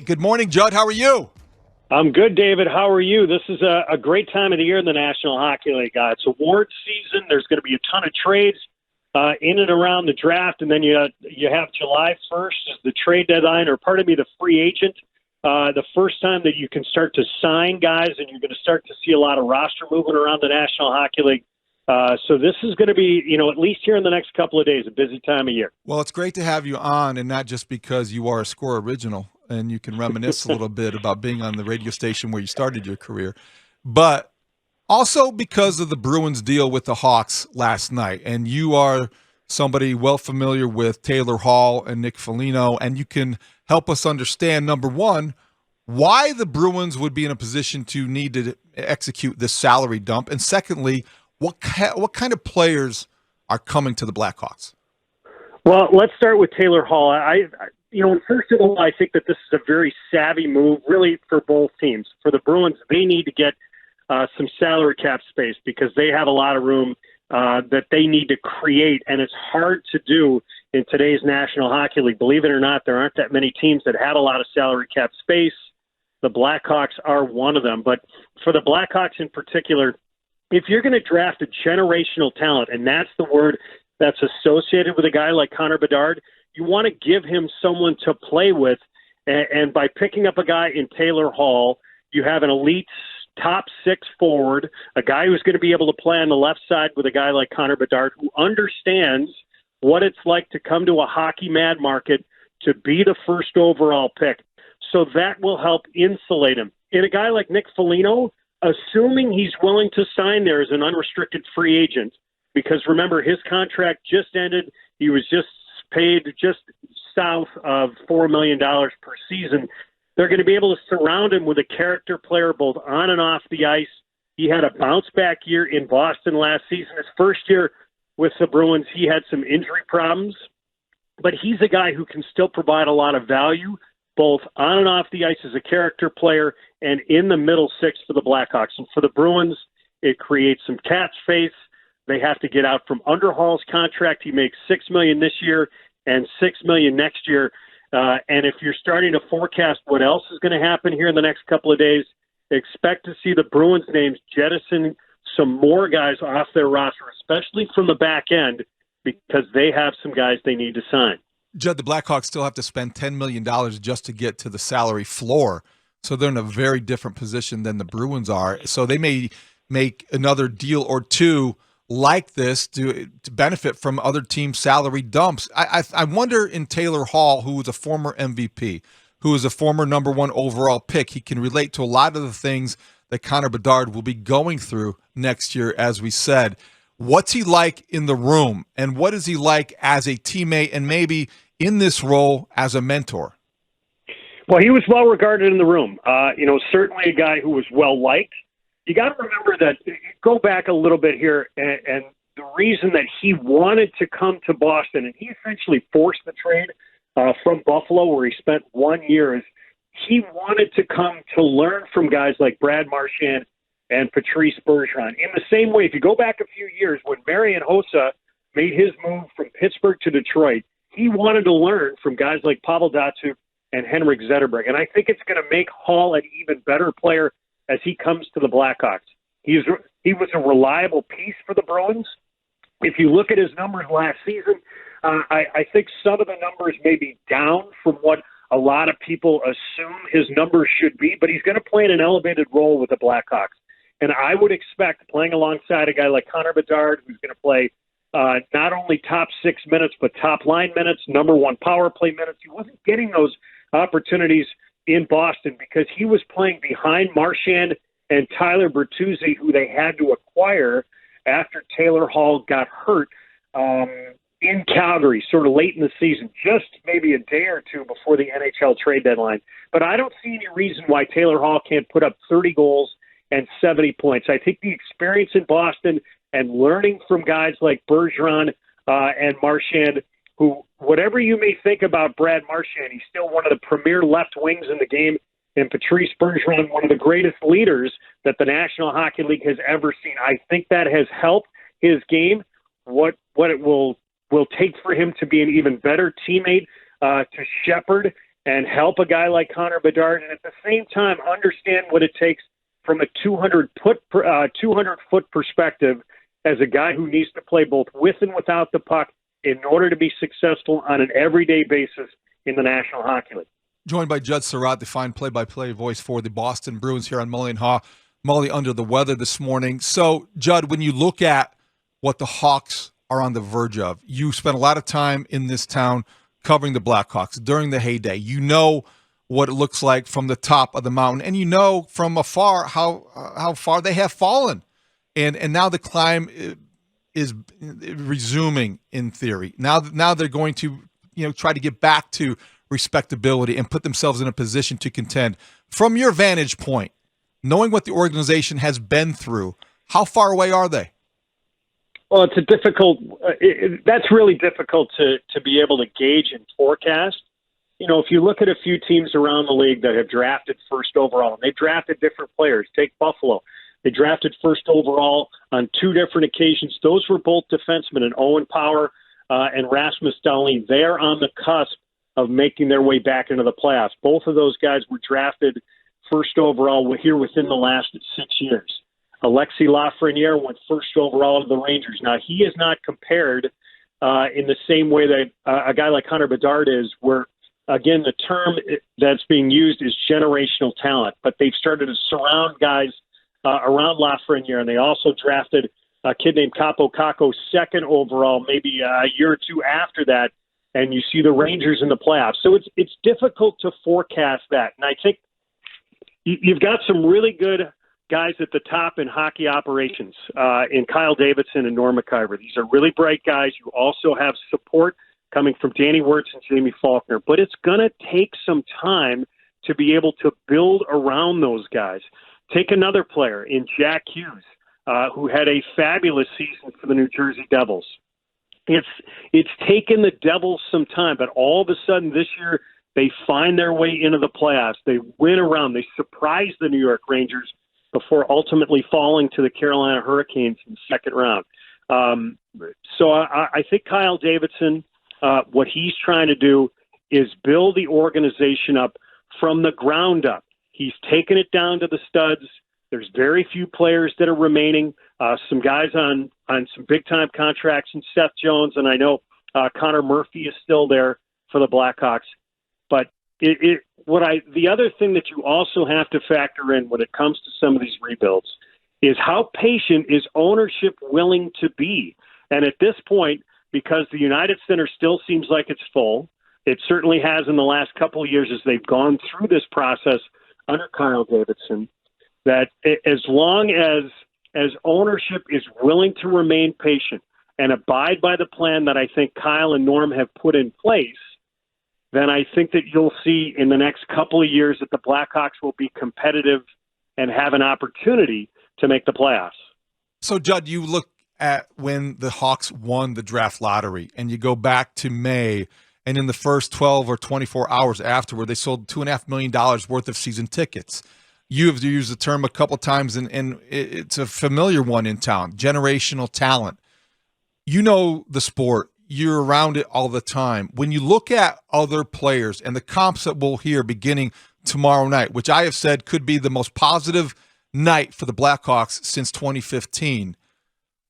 Good morning, Judd. How are you? I'm good, David. How are you? This is a great time of the year in the National Hockey League. It's award season. There's going to be a ton of trades in and around the draft, and then you have July 1st as the trade deadline, or pardon me, the free agent. The first time that you can start to sign guys, and you're going to start to see a lot of roster movement around the National Hockey League. So this is going to be, at least here in the next couple of days, a busy time of year. Well, it's great to have you on, and not just because you are a Score original and you can reminisce a little bit about being on the radio station where you started your career, but also because of the Bruins deal with the Hawks last night. And you are somebody well familiar with Taylor Hall and Nick Foligno, and you can help us understand, number one, why the Bruins would be in a position to need to execute this salary dump, and secondly, what kind of players are coming to the Blackhawks? Well, let's start with Taylor Hall. First of all, I think that this is a very savvy move, really, for both teams. For the Bruins, they need to get some salary cap space because they have a lot of room that they need to create, and it's hard to do in today's National Hockey League. Believe it or not, there aren't that many teams that have a lot of salary cap space. The Blackhawks are one of them. But for the Blackhawks in particular, if you're going to draft a generational talent, and that's the word that's associated with a guy like Conor Bedard, you want to give him someone to play with. And by picking up a guy in Taylor Hall, you have an elite top six forward, a guy who's going to be able to play on the left side with a guy like Conor Bedard, who understands what it's like to come to a hockey mad market to be the first overall pick. So that will help insulate him. And a guy like Nick Foligno, assuming he's willing to sign there as an unrestricted free agent, because remember, his contract just ended. He was just paid just south of $4 million per season. They're going to be able to surround him with a character player both on and off the ice. He had a bounce-back year in Boston last season. His first year with the Bruins, he had some injury problems, but he's a guy who can still provide a lot of value both on and off the ice as a character player and in the middle six for the Blackhawks. And for the Bruins, it creates some cap space. They have to get out from under Hall's contract. He makes $6 million this year and $6 million next year. And if you're starting to forecast what else is going to happen here in the next couple of days, expect to see the Bruins names jettison some more guys off their roster, especially from the back end, because they have some guys they need to sign. Judd, the Blackhawks still have to spend $10 million just to get to the salary floor. So they're in a very different position than the Bruins are. So they may make another deal or two like this to benefit from other teams' salary dumps. I wonder in Taylor Hall, who was a former MVP, who is a former number one overall pick, he can relate to a lot of the things that Conor Bedard will be going through next year, as we said. What's he like in the room, and what is he like as a teammate and maybe in this role as a mentor? Well, he was well regarded in the room. Certainly a guy who was well liked. You got to remember that, go back a little bit here, and the reason that he wanted to come to Boston, and he essentially forced the trade from Buffalo, where he spent 1 year, is he wanted to come to learn from guys like Brad Marchand and Patrice Bergeron. In the same way, if you go back a few years, when Marian Hossa made his move from Pittsburgh to Detroit, he wanted to learn from guys like Pavel Datsyuk and Henrik Zetterberg. And I think it's going to make Hall an even better player as he comes to the Blackhawks. He was a reliable piece for the Bruins. If you look at his numbers last season, I think some of the numbers may be down from what a lot of people assume his numbers should be, but he's going to play in an elevated role with the Blackhawks. And I would expect, playing alongside a guy like Conor Bedard, who's going to play not only top 6 minutes, but top line minutes, number one power play minutes. He wasn't getting those opportunities in Boston because he was playing behind Marchand and Tyler Bertuzzi, who they had to acquire after Taylor Hall got hurt in Calgary, sort of late in the season, just maybe a day or two before the NHL trade deadline. But I don't see any reason why Taylor Hall can't put up 30 goals and 70 points. I think the experience in Boston and learning from guys like Bergeron and Marchand, who, whatever you may think about Brad Marchand, he's still one of the premier left wings in the game, and Patrice Bergeron, one of the greatest leaders that the National Hockey League has ever seen. I think that has helped his game. What it will take for him to be an even better teammate to shepherd and help a guy like Conor Bedard, and at the same time understand what it takes from a 200-foot perspective as a guy who needs to play both with and without the puck in order to be successful on an everyday basis in the National Hockey League. Joined by Judd Sirott, the fine play-by-play voice for the Boston Bruins here on Mully and Haugh. Mully under the weather this morning. So, Judd, when you look at what the Hawks are on the verge of, you spent a lot of time in this town covering the Blackhawks during the heyday. You know what it looks like from the top of the mountain, and you know from afar how far they have fallen. And now the climb is resuming in theory. Now they're going to try to get back to respectability and put themselves in a position to contend. From your vantage point, knowing what the organization has been through, how far away are they? Well, it's a difficult. That's really difficult to be able to gauge and forecast. If you look at a few teams around the league that have drafted first overall, and they've drafted different players. Take Buffalo. They drafted first overall on two different occasions. Those were both defensemen, and Owen Power and Rasmus Dahlin. They're on the cusp of making their way back into the playoffs. Both of those guys were drafted first overall here within the last 6 years. Alexis Lafreniere went first overall to the Rangers. Now, he is not compared in the same way that a guy like Conor Bedard is, where, again, the term that's being used is generational talent. But they've started to surround guys around Lafreniere, and they also drafted a kid named Capo Caco second overall, maybe a year or two after that, and you see the Rangers in the playoffs. So it's difficult to forecast that. And I think you've got some really good guys at the top in hockey operations, in Kyle Davidson and Norm McIver. These are really bright guys. You also have support coming from Danny Wirtz and Jamie Faulkner. But it's going to take some time to be able to build around those guys. Take another player in Jack Hughes, who had a fabulous season for the New Jersey Devils. It's taken the Devils some time, but all of a sudden this year they find their way into the playoffs. They win around. They surprise the New York Rangers before ultimately falling to the Carolina Hurricanes in the second round. So I think Kyle Davidson, what he's trying to do is build the organization up from the ground up. He's taken it down to the studs. There's very few players that are remaining. Some guys on some big-time contracts, and Seth Jones, and I know Connor Murphy is still there for the Blackhawks. But the other thing that you also have to factor in when it comes to some of these rebuilds is how patient is ownership willing to be. And at this point, because the United Center still seems like it's full, it certainly has in the last couple of years as they've gone through this process under Kyle Davidson, that as long as ownership is willing to remain patient and abide by the plan that I think Kyle and Norm have put in place, then I think that you'll see in the next couple of years that the Blackhawks will be competitive and have an opportunity to make the playoffs. So, Judd, you look at when the Hawks won the draft lottery, and you go back to May, and in the first 12 or 24 hours afterward, they sold $2.5 million worth of season tickets. You have used the term a couple times, and it's a familiar one in town, generational talent. You know the sport. You're around it all the time. When you look at other players and the comps that we'll hear beginning tomorrow night, which I have said could be the most positive night for the Blackhawks since 2015,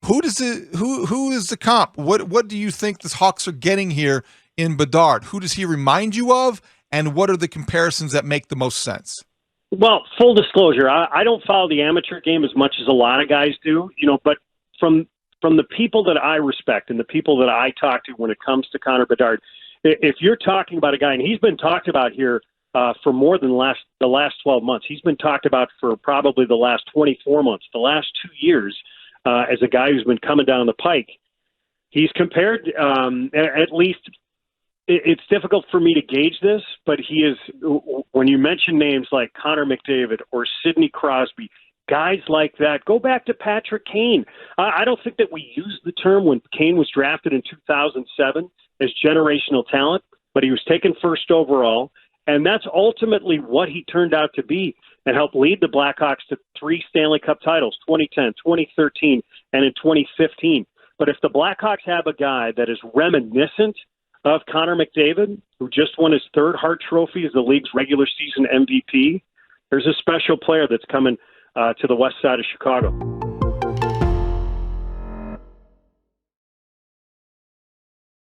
who is the comp? What do you think the Hawks are getting here in Bedard? Who does he remind you of, and what are the comparisons that make the most sense? Well, full disclosure, I don't follow the amateur game as much as a lot of guys do, but from the people that I respect and the people that I talk to when it comes to Conor Bedard, if you're talking about a guy, and he's been talked about here for more than the last 12 months, he's been talked about for probably the last 24 months, the last 2 years, as a guy who's been coming down the pike. He's compared, at least, it's difficult for me to gauge this, but he is, when you mention names like Connor McDavid or Sidney Crosby, guys like that, go back to Patrick Kane. I don't think that we used the term when Kane was drafted in 2007 as generational talent, but he was taken first overall, and that's ultimately what he turned out to be and helped lead the Blackhawks to 3 Stanley Cup titles, 2010, 2013, and in 2015. But if the Blackhawks have a guy that is reminiscent of Connor McDavid, who just won his third Hart Trophy as the league's regular season MVP. There's a special player that's coming to the west side of Chicago.